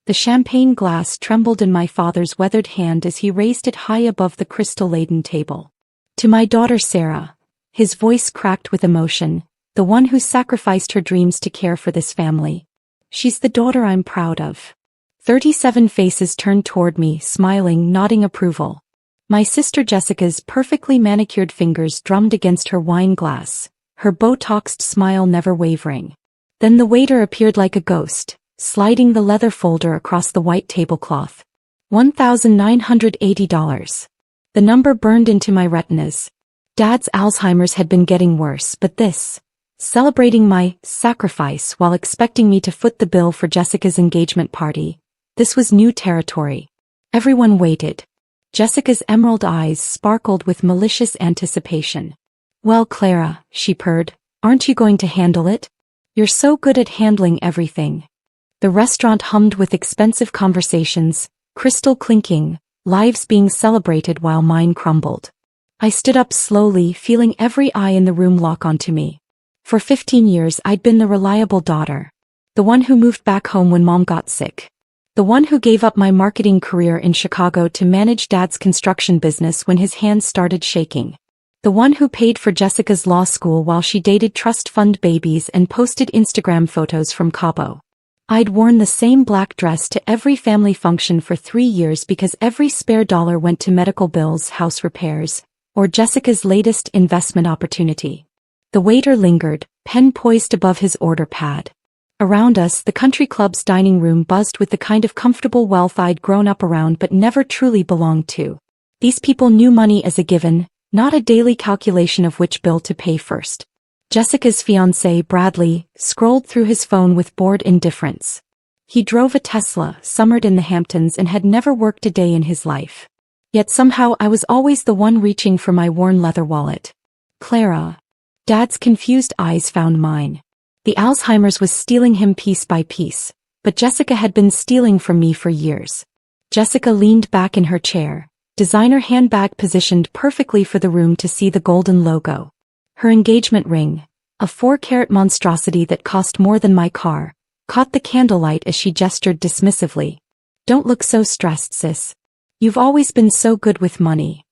The champagne glass trembled in my father's weathered hand as he raised it high above the crystal-laden table. To my daughter Sarah, his voice cracked with emotion, the one who sacrificed her dreams to care for this family. She's the daughter I'm proud of. 37 faces turned toward me, smiling, nodding approval. My sister Jessica's perfectly manicured fingers drummed against her wine glass, her Botoxed smile never wavering. Then the waiter appeared like a ghost, sliding the leather folder across the white tablecloth. $1,980. The number burned into my retinas. Dad's Alzheimer's had been getting worse, but this, celebrating my sacrifice while expecting me to foot the bill for Jessica's engagement party, this was new territory. Everyone waited. Jessica's emerald eyes sparkled with malicious anticipation. "Well, Clara," she purred, "aren't you going to handle it? You're so good at handling everything." The restaurant hummed with expensive conversations, crystal clinking, lives being celebrated while mine crumbled. I stood up slowly, feeling every eye in the room lock onto me. For 15 years I'd been the reliable daughter. The one who moved back home when Mom got sick. The one who gave up my marketing career in Chicago to manage Dad's construction business when his hands started shaking. The one who paid for Jessica's law school while she dated trust fund babies and posted Instagram photos from Cabo. I'd worn the same black dress to every family function for 3 years because every spare dollar went to medical bills, house repairs, or Jessica's latest investment opportunity. The waiter lingered, pen poised above his order pad. Around us, the country club's dining room buzzed with the kind of comfortable wealth I'd grown up around but never truly belonged to. These people knew money as a given, not a daily calculation of which bill to pay first. Jessica's fiancé, Bradley, scrolled through his phone with bored indifference. He drove a Tesla, summered in the Hamptons, and had never worked a day in his life. Yet somehow I was always the one reaching for my worn leather wallet. "Clara." Dad's confused eyes found mine. The Alzheimer's was stealing him piece by piece, but Jessica had been stealing from me for years. Jessica leaned back in her chair, designer handbag positioned perfectly for the room to see the golden logo. Her engagement ring, a 4-carat monstrosity that cost more than my car, caught the candlelight as she gestured dismissively. "Don't look so stressed, sis. You've always been so good with money."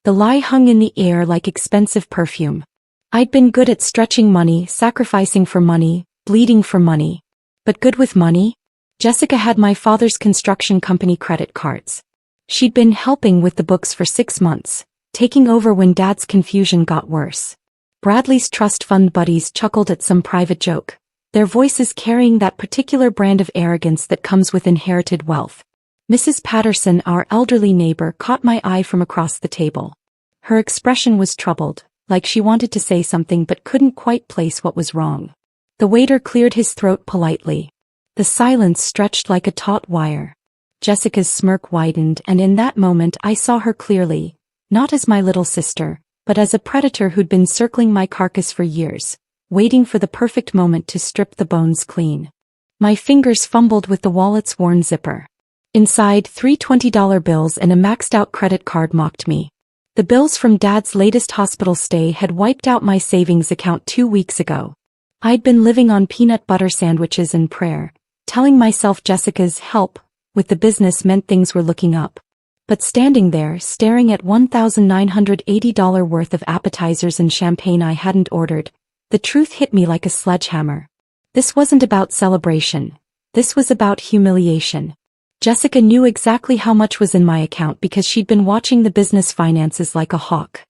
The lie hung in the air like expensive perfume. I'd been good at stretching money, sacrificing for money, bleeding for money. But good with money? Jessica had my father's construction company credit cards. She'd been helping with the books for 6 months, taking over when Dad's confusion got worse. Bradley's trust fund buddies chuckled at some private joke, their voices carrying that particular brand of arrogance that comes with inherited wealth. Mrs. Patterson, our elderly neighbor, caught my eye from across the table. Her expression was troubled, like she wanted to say something but couldn't quite place what was wrong. The waiter cleared his throat politely. The silence stretched like a taut wire. Jessica's smirk widened, and in that moment I saw her clearly, not as my little sister, but as a predator who'd been circling my carcass for years, waiting for the perfect moment to strip the bones clean. My fingers fumbled with the wallet's worn zipper. Inside, 3 $20 bills and a maxed-out credit card mocked me. The bills from Dad's latest hospital stay had wiped out my savings account 2 weeks ago. I'd been living on peanut butter sandwiches and prayer, telling myself Jessica's help with the business meant things were looking up. But standing there, staring at $1,980 worth of appetizers and champagne I hadn't ordered, the truth hit me like a sledgehammer. This wasn't about celebration. This was about humiliation. Jessica knew exactly how much was in my account because she'd been watching the business finances like a hawk.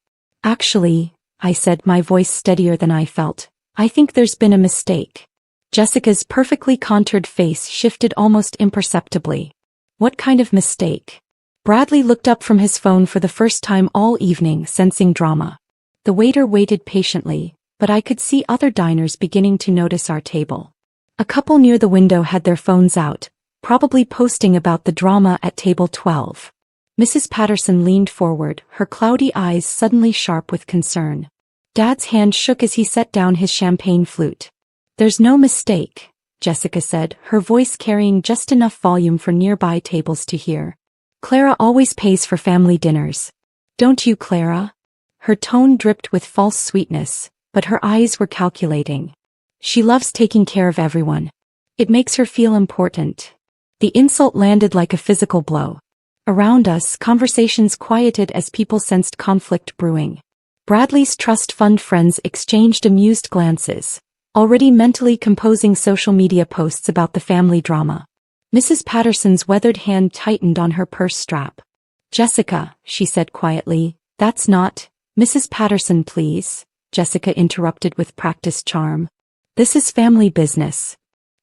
"Actually," I said, my voice steadier than I felt, "I think there's been a mistake." Jessica's perfectly contoured face shifted almost imperceptibly. "What kind of mistake?" Bradley looked up from his phone for the first time all evening, sensing drama. The waiter waited patiently, but I could see other diners beginning to notice our table. A couple near the window had their phones out, probably posting about the drama at table 12. Mrs. Patterson leaned forward, her cloudy eyes suddenly sharp with concern. Dad's hand shook as he set down his champagne flute. "There's no mistake," Jessica said, her voice carrying just enough volume for nearby tables to hear. "Clara always pays for family dinners. Don't you, Clara?" Her tone dripped with false sweetness, but her eyes were calculating. "She loves taking care of everyone. It makes her feel important." The insult landed like a physical blow. Around us, conversations quieted as people sensed conflict brewing. Bradley's trust fund friends exchanged amused glances, already mentally composing social media posts about the family drama. Mrs. Patterson's weathered hand tightened on her purse strap. "Jessica," she said quietly, "that's not—" "Mrs. Patterson, please," Jessica interrupted with practiced charm. "This is family business."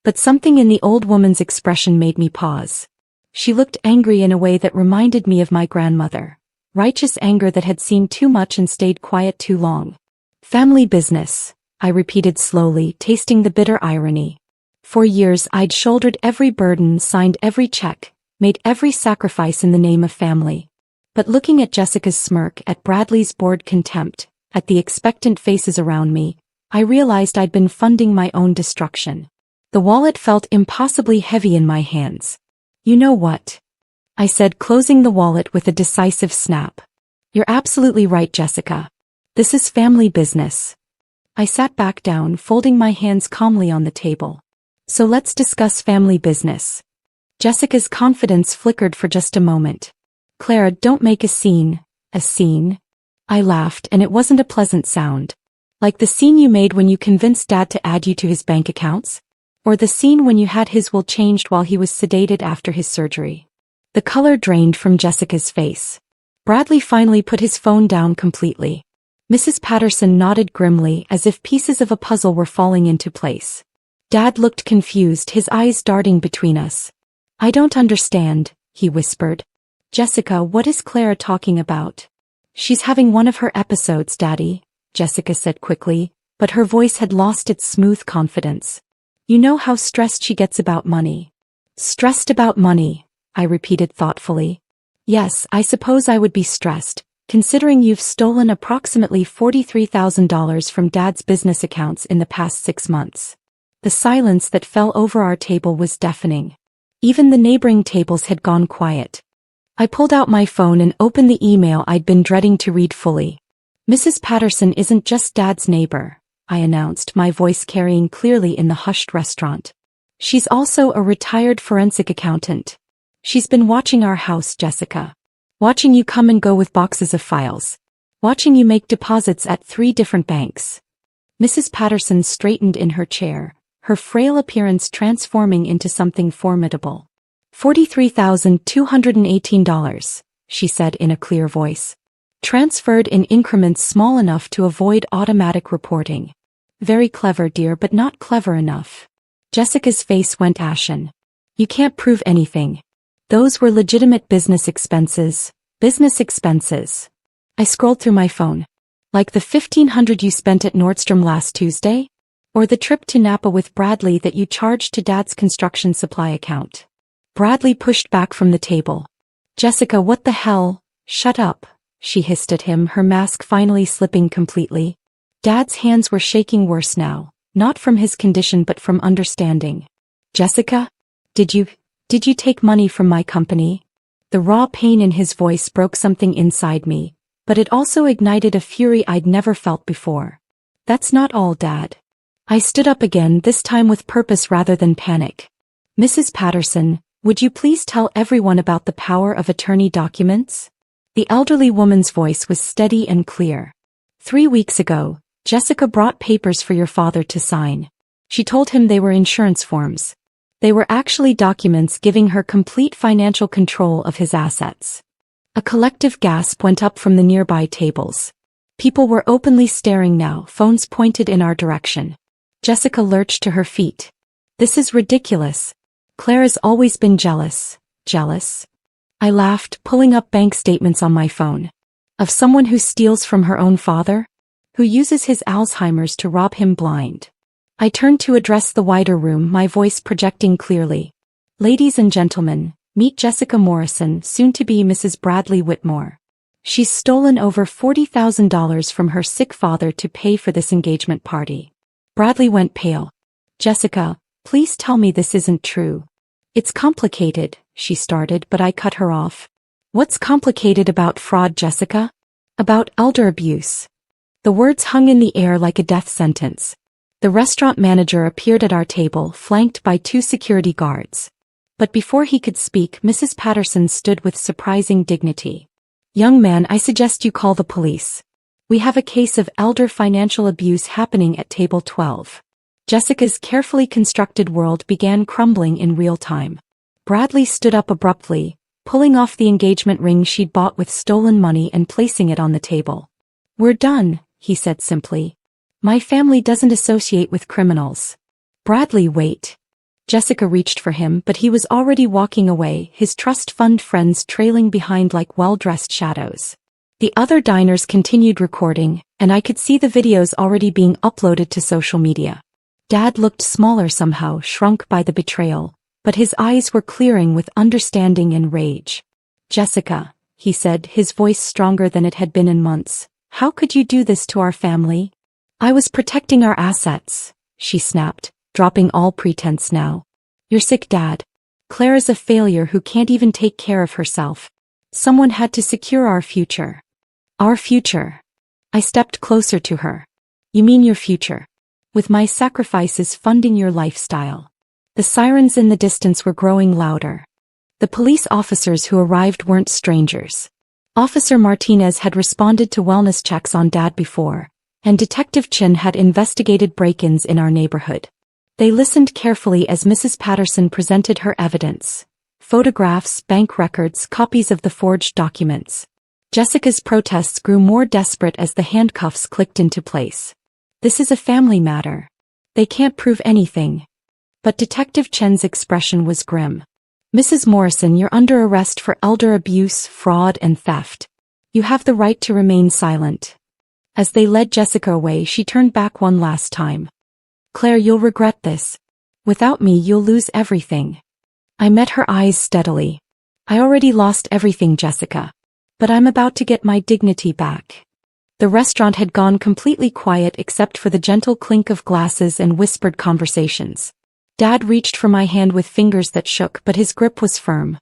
But something in the old woman's expression made me pause. She looked angry in a way that reminded me of my grandmother. Righteous anger that had seen too much and stayed quiet too long. "Family business," I repeated slowly, tasting the bitter irony. For years I'd shouldered every burden, signed every check, made every sacrifice in the name of family. But looking at Jessica's smirk, at Bradley's bored contempt, at the expectant faces around me, I realized I'd been funding my own destruction. The wallet felt impossibly heavy in my hands. "You know what?" I said, closing the wallet with a decisive snap. "You're absolutely right, Jessica. This is family business." I sat back down, folding my hands calmly on the table. "So let's discuss family business." Jessica's confidence flickered for just a moment. "Clara, don't make a scene." "A scene?" I laughed, and it wasn't a pleasant sound. "Like the scene you made when you convinced Dad to add you to his bank accounts? Or the scene when you had his will changed while he was sedated after his surgery?" The color drained from Jessica's face. Bradley finally put his phone down completely. Mrs. Patterson nodded grimly, as if pieces of a puzzle were falling into place. Dad looked confused, his eyes darting between us. "I don't understand," he whispered. "Jessica, what is Clara talking about?" "She's having one of her episodes, Daddy," Jessica said quickly, but her voice had lost its smooth confidence. "You know how stressed she gets about money." "Stressed about money," I repeated thoughtfully. "Yes, I suppose I would be stressed, considering you've stolen approximately $43,000 from Dad's business accounts in the past 6 months. The silence that fell over our table was deafening. Even the neighboring tables had gone quiet. I pulled out my phone and opened the email I'd been dreading to read fully. "Mrs. Patterson isn't just Dad's neighbor," I announced, my voice carrying clearly in the hushed restaurant. "She's also a retired forensic accountant. She's been watching our house, Jessica. Watching you come and go with boxes of files. Watching you make deposits at 3 different banks." Mrs. Patterson straightened in her chair, her frail appearance transforming into something formidable. $43,218, she said in a clear voice. "Transferred in increments small enough to avoid automatic reporting. Very clever, dear, but not clever enough." Jessica's face went ashen. "You can't prove anything. Those were legitimate business expenses." "Business expenses?" I scrolled through my phone. "Like the $1,500 you spent at Nordstrom last Tuesday? Or the trip to Napa with Bradley that you charged to Dad's construction supply account?" Bradley pushed back from the table. "Jessica, what the hell?" "Shut up," she hissed at him, her mask finally slipping completely. Dad's hands were shaking worse now, not from his condition but from understanding. "Jessica? Did you take money from my company?" The raw pain in his voice broke something inside me, but it also ignited a fury I'd never felt before. "That's not all, Dad." I stood up again, this time with purpose rather than panic. "Mrs. Patterson, would you please tell everyone about the power of attorney documents?" The elderly woman's voice was steady and clear. 3 weeks ago, Jessica brought papers for your father to sign. She told him they were insurance forms. They were actually documents giving her complete financial control of his assets. A collective gasp went up from the nearby tables. People were openly staring now, phones pointed in our direction. Jessica lurched to her feet. "This is ridiculous. Clara's always been jealous." "Jealous?" I laughed, pulling up bank statements on my phone. "Of someone who steals from her own father? Who uses his Alzheimer's to rob him blind?" I turned to address the wider room, my voice projecting clearly. "Ladies and gentlemen, meet Jessica Morrison, soon to be Mrs. Bradley Whitmore. She's stolen over $40,000 from her sick father to pay for this engagement party." Bradley went pale. "Jessica, please tell me this isn't true." "It's complicated," she started, but I cut her off. "What's complicated about fraud, Jessica? About elder abuse?" The words hung in the air like a death sentence. The restaurant manager appeared at our table, flanked by 2 security guards. But before he could speak, Mrs. Patterson stood with surprising dignity. "Young man, I suggest you call the police. We have a case of elder financial abuse happening at table 12. Jessica's carefully constructed world began crumbling in real time. Bradley stood up abruptly, pulling off the engagement ring she'd bought with stolen money and placing it on the table. "We're done," he said simply. "My family doesn't associate with criminals." "Bradley, wait." Jessica reached for him, but he was already walking away, his trust fund friends trailing behind like well-dressed shadows. The other diners continued recording, and I could see the videos already being uploaded to social media. Dad looked smaller somehow, shrunk by the betrayal, but his eyes were clearing with understanding and rage. "Jessica," he said, his voice stronger than it had been in months, "how could you do this to our family?" "I was protecting our assets," she snapped, dropping all pretense now. "You're sick, Dad. Clara's a failure who can't even take care of herself. Someone had to secure our future." "Our future?" I stepped closer to her. "You mean your future? With my sacrifices funding your lifestyle." The sirens in the distance were growing louder. The police officers who arrived weren't strangers. Officer Martinez had responded to wellness checks on Dad before, and Detective Chin had investigated break-ins in our neighborhood. They listened carefully as Mrs. Patterson presented her evidence. Photographs, bank records, copies of the forged documents. Jessica's protests grew more desperate as the handcuffs clicked into place. "This is a family matter. They can't prove anything." But Detective Chen's expression was grim. "Mrs. Morrison, you're under arrest for elder abuse, fraud, and theft. You have the right to remain silent." As they led Jessica away, she turned back one last time. "Claire, you'll regret this. Without me, you'll lose everything." I met her eyes steadily. "I already lost everything, Jessica. But I'm about to get my dignity back." The restaurant had gone completely quiet except for the gentle clink of glasses and whispered conversations. Dad reached for my hand with fingers that shook, but his grip was firm.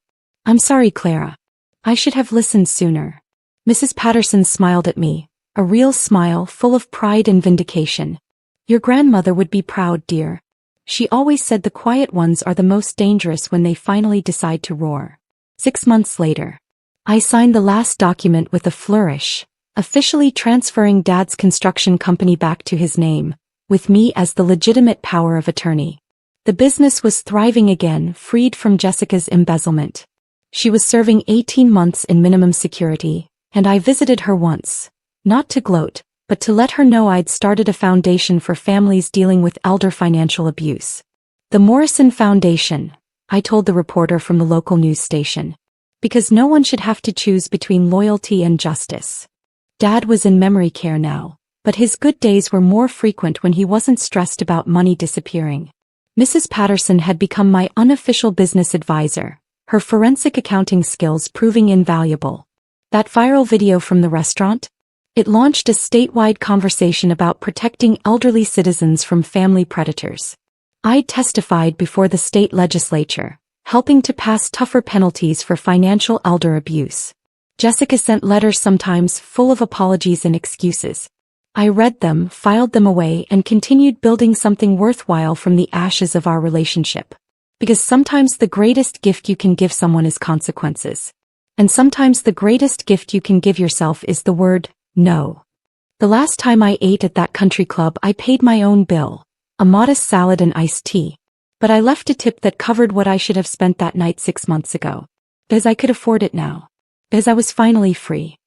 "I'm sorry, Clara. I should have listened sooner." Mrs. Patterson smiled at me, a real smile full of pride and vindication. "Your grandmother would be proud, dear. She always said the quiet ones are the most dangerous when they finally decide to roar." 6 months later, I signed the last document with a flourish, officially transferring Dad's construction company back to his name, with me as the legitimate power of attorney. The business was thriving again, freed from Jessica's embezzlement. She was serving 18 months in minimum security, and I visited her once, not to gloat, but to let her know I'd started a foundation for families dealing with elder financial abuse. "The Morrison Foundation," I told the reporter from the local news station. "Because no one should have to choose between loyalty and justice." Dad was in memory care now, but his good days were more frequent when he wasn't stressed about money disappearing. Mrs. Patterson had become my unofficial business advisor, her forensic accounting skills proving invaluable. That viral video from the restaurant? It launched a statewide conversation about protecting elderly citizens from family predators. I testified before the state legislature, helping to pass tougher penalties for financial elder abuse. Jessica sent letters sometimes full of apologies and excuses. I read them, filed them away, and continued building something worthwhile from the ashes of our relationship. Because sometimes the greatest gift you can give someone is consequences. And sometimes the greatest gift you can give yourself is the word, no. The last time I ate at that country club, I paid my own bill, a modest salad and iced tea. But I left a tip that covered what I should have spent that night 6 months ago. Because I could afford it now. Because I was finally free.